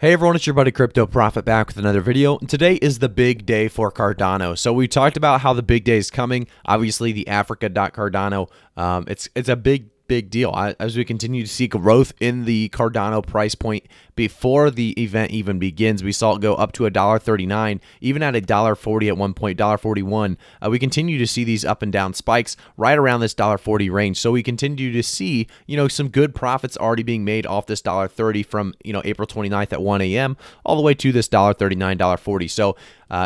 Hey everyone, it's your buddy Crypto Profit back with another video. Today is the big day for Cardano. So we talked about how the big day is coming. Obviously, the Africa.Cardano, it's a big deal as we continue to see growth in the Cardano price point. Before the event even begins, we saw it go up to $1.39, even at $1.40 at one point, $1.41. We continue to see these up and down spikes right around this $1.40 range. So we continue to see, some good profits already being made off this $1.30 from, April 29th at 1 a.m. all the way to this $1.39, $1.40. So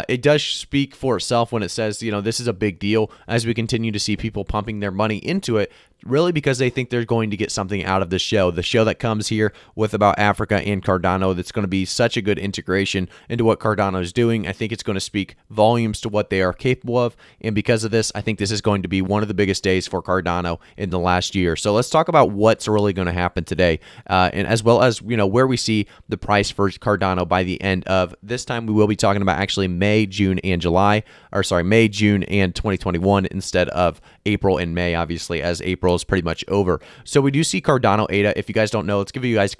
it does speak for itself when it says, this is a big deal as we continue to see people pumping their money into it, really because they think they're going to get something out of the show that comes here with about Africa and Cardano. That's going to be such a good integration into what Cardano is doing. I think it's going to speak volumes to what they are capable of. And because of this, I think this is going to be one of the biggest days for Cardano in the last year. So let's talk about what's really going to happen today, and as well as, where we see the price for Cardano by the end of this time. We will be talking about actually May, June, and 2021 instead of April and May, obviously, as April is pretty much over. So we do see Cardano ADA. If you guys don't know, let's give you guys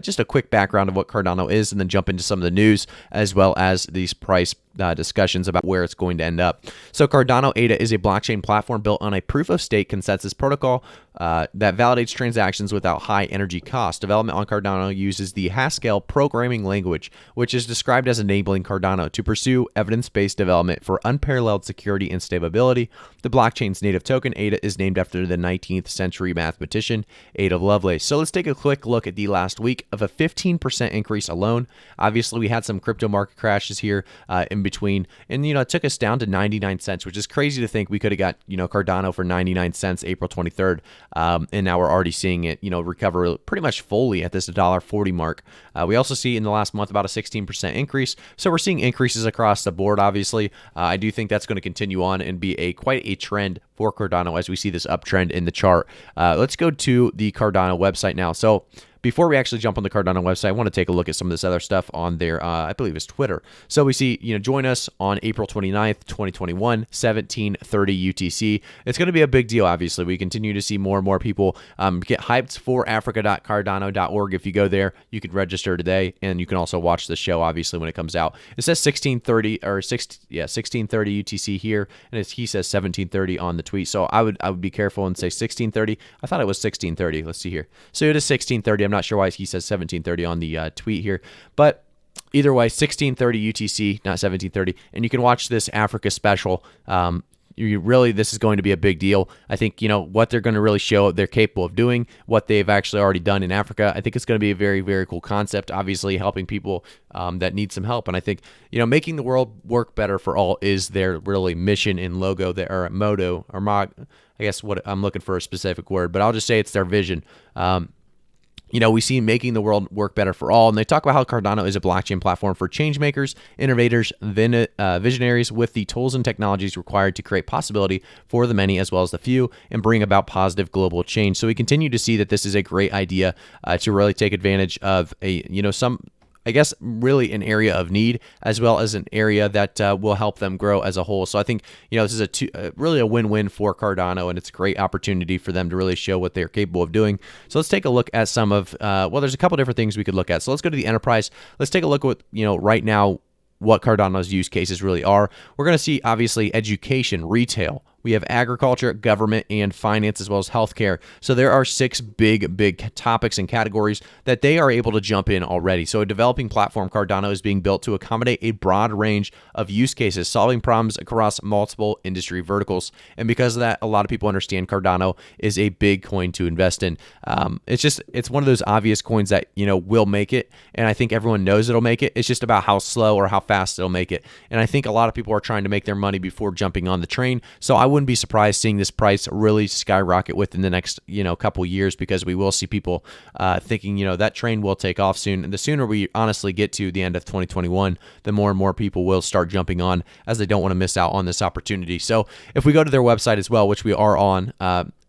just a quick background of what Cardano is and then jump into some of the news as well as these price discussions about where it's going to end up. So Cardano ADA is a blockchain platform built on a proof-of-stake consensus protocol that validates transactions without high energy cost. Development on Cardano uses the Haskell programming language, which is described as enabling Cardano to pursue evidence-based development for unparalleled security and stability. The blockchain's native token, ADA, is named after the 19th century mathematician Ada Lovelace. So let's take a quick look at the last week of a 15% increase alone. Obviously, we had some crypto market crashes here in between, and it took us down to 99 cents, which is crazy to think we could have got Cardano for 99 cents April 23rd, and now we're already seeing it recover pretty much fully at this $1.40 mark. We also see in the last month about a 16% increase, so we're seeing increases across the board. Obviously, I do think that's going to continue on and be quite a trend for Cardano as we see this uptrend in the chart. Let's go to the Cardano website now. So before we actually jump on the Cardano website, I want to take a look at some of this other stuff on their, I believe it's Twitter. So we see, join us on April 29th, 2021, 1730 UTC. It's going to be a big deal, obviously. We continue to see more and more people get hyped for Africa.Cardano.org. If you go there, you can register today, and you can also watch the show, obviously, when it comes out. It says 1630 UTC here, and he says 1730 on the tweet. So I would be careful and say 1630. I thought it was 1630. Let's see here. So it is 1630. I'm not sure why he says 1730 on the tweet here, but either way, 1630 UTC, not 1730, and you can watch this Africa special. This is going to be a big deal. I think, what they're going to really show they're capable of doing, what they've actually already done in Africa. I think it's going to be a very, very cool concept, obviously helping people that need some help. And I think, making the world work better for all is their really mission and logo there, or motto, or I guess what I'm looking for a specific word, but I'll just say it's their vision. We see making the world work better for all. And they talk about how Cardano is a blockchain platform for change makers, innovators, visionaries with the tools and technologies required to create possibility for the many as well as the few and bring about positive global change. So we continue to see that this is a great idea to really take advantage of really an area of need, as well as an area that will help them grow as a whole. So I think, this is really a win-win for Cardano, and it's a great opportunity for them to really show what they're capable of doing. So let's take a look at some of, there's a couple different things we could look at. So let's go to the enterprise. Let's take a look at, right now, what Cardano's use cases really are. We're going to see, obviously, education, retail. We have agriculture, government, and finance, as well as healthcare. So there are 6 big topics and categories that they are able to jump in already. So a developing platform, Cardano, is being built to accommodate a broad range of use cases, solving problems across multiple industry verticals. And because of that, a lot of people understand Cardano is a big coin to invest in. It's one of those obvious coins that, will make it. And I think everyone knows it'll make it. It's just about how slow or how fast it'll make it. And I think a lot of people are trying to make their money before jumping on the train. So I wouldn't be surprised seeing this price really skyrocket within the next couple years, because we will see people thinking that train will take off soon. And the sooner we honestly get to the end of 2021, the more and more people will start jumping on, as they don't want to miss out on this opportunity. So if we go to their website as well, which we are on,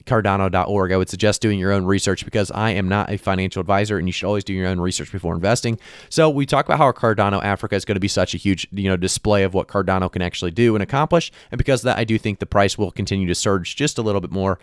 Cardano.org. I would suggest doing your own research because I am not a financial advisor, and you should always do your own research before investing. So we talk about how Cardano Africa is going to be such a huge, display of what Cardano can actually do and accomplish. And because of that, I do think the price will continue to surge just a little bit more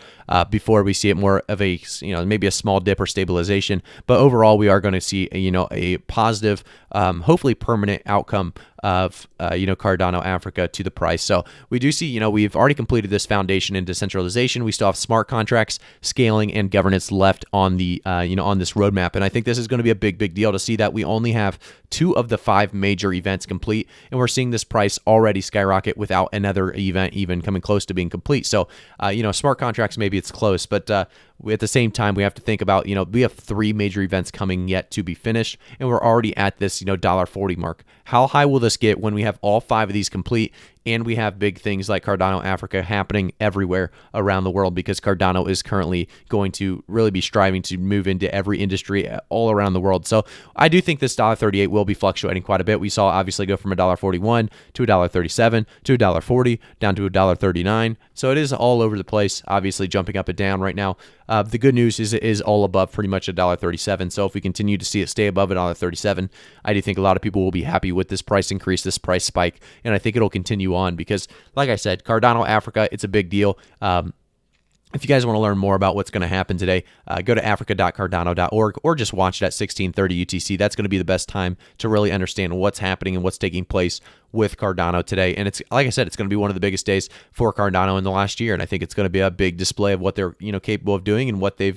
before we see it more of a, maybe a small dip or stabilization. But overall, we are going to see, a positive, hopefully permanent outcome of Cardano Africa to the price. So we do see, we've already completed this foundation in decentralization. We still have smart contracts, scaling, and governance left on the on this roadmap. And I think this is going to be a big deal to see that we only have 2 of the 5 major events complete, and we're seeing this price already skyrocket without another event even coming close to being complete. So smart contracts, maybe it's close, but at the same time, we have to think about, we have 3 major events coming yet to be finished, and we're already at this, $1.40 mark. How high will this get when we have all 5 of these complete and we have big things like Cardano Africa happening everywhere around the world? Because Cardano is currently going to really be striving to move into every industry all around the world. So I do think this $1.38 will be fluctuating quite a bit. We saw obviously go from $1.41 to $1.37 to $1.40 down to $1.39. So it is all over the place, obviously jumping up and down right now. The good news is it is all above pretty much $1.37. So if we continue to see it stay above $1.37, I do think a lot of people will be happy with this price increase, this price spike, and I think it'll continue on because, like I said, Cardano Africa, it's a big deal. If you guys want to learn more about what's going to happen today, go to africa.cardano.org or just watch it at 1630 UTC. That's going to be the best time to really understand what's happening and what's taking place with Cardano today. And it's, like I said, it's going to be one of the biggest days for Cardano in the last year. And I think it's going to be a big display of what they're, capable of doing and what they've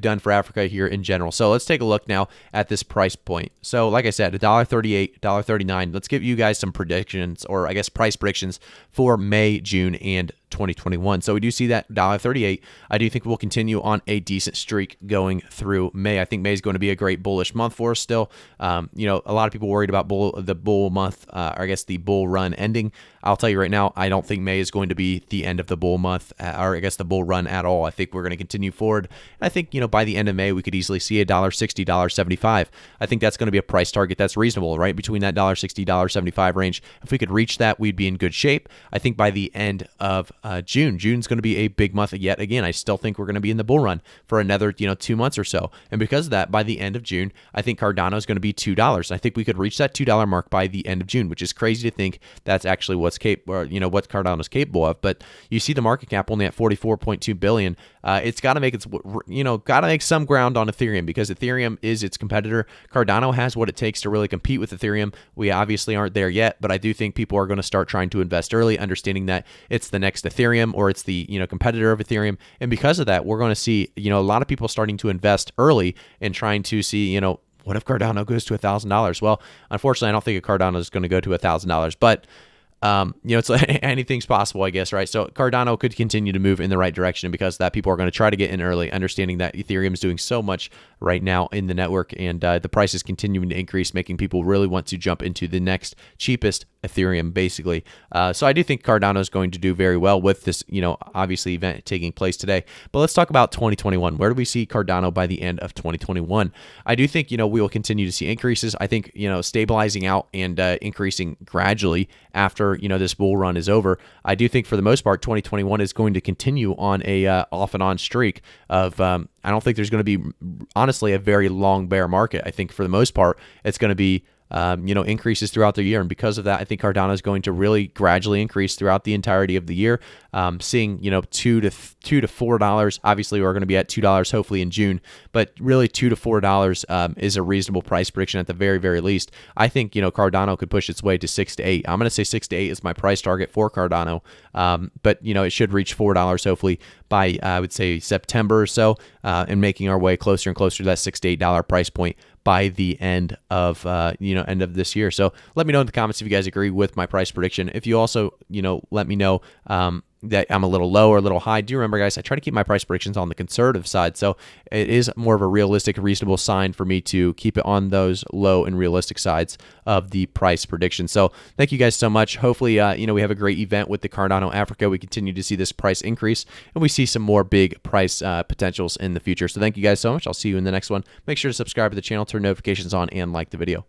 done for Africa here in general. So let's take a look now at this price point. So like I said, $1.38, $1.39. Let's give you guys some predictions, or I guess price predictions for May, June, and 2021. So we do see that $1.38. I do think we'll continue on a decent streak going through May. I think May is going to be a great bullish month for us still. A lot of people worried about the bull month, or I guess the bull run ending. I'll tell you right now, I don't think May is going to be the end of the bull month, or I guess the bull run at all. I think we're going to continue forward. And I think, by the end of May, we could easily see $1.60, $1.75. I think that's going to be a price target that's reasonable, right? Between that $1.60, $1.75 range. If we could reach that, we'd be in good shape. I think by the end of June's going to be a big month yet again. I still think we're going to be in the bull run for another, 2 months or so. And because of that, by the end of June, I think Cardano is going to be $2. I think we could reach that $2 mark by the end of June, which is crazy to think that's actually what Cardano is capable of. But you see the market cap only at 44.2 billion. It's got to make some ground on Ethereum because Ethereum is its competitor. Cardano has what it takes to really compete with Ethereum. We obviously aren't there yet, but I do think people are going to start trying to invest early, understanding that it's the next Ethereum, or it's the competitor of Ethereum. And because of that, we're going to see a lot of people starting to invest early and trying to see what if Cardano goes to $1,000? Well, unfortunately, I don't think a Cardano is going to go to $1,000, but it's like anything's possible, I guess, right? So Cardano could continue to move in the right direction, and because of that, people are going to try to get in early, understanding that Ethereum is doing so much right now in the network, and the price is continuing to increase, making people really want to jump into the next cheapest Ethereum, basically. So I do think Cardano is going to do very well with this, obviously event taking place today. But let's talk about 2021. Where do we see Cardano by the end of 2021? I do think, we will continue to see increases. I think, stabilizing out and increasing gradually after, this bull run is over. I do think for the most part, 2021 is going to continue on a off and on streak of, I don't think there's going to be, honestly, a very long bear market. I think for the most part, it's going to be increases throughout the year. And because of that, I think Cardano is going to really gradually increase throughout the entirety of the year, seeing, $2 to $4. Obviously, we're going to be at $2 hopefully in June, but really $2 to $4 is a reasonable price prediction at the very, very least. I think, Cardano could push its way to $6 to $8. I'm going to say $6 to $8 is my price target for Cardano. But, it should reach $4 hopefully by, I would say, September or so, and making our way closer and closer to that $6 to $8 price point by the end of end of this year. So let me know in the comments if you guys agree with my price prediction. If you also let me know that I'm a little low or a little high. Do remember, guys, I try to keep my price predictions on the conservative side, so it is more of a realistic, reasonable sign for me to keep it on those low and realistic sides of the price prediction. So thank you guys so much. Hopefully, we have a great event with the Cardano Africa. We continue to see this price increase, and we see some more big price potentials in the future. So thank you guys so much. I'll see you in the next one. Make sure to subscribe to the channel, turn notifications on, and like the video.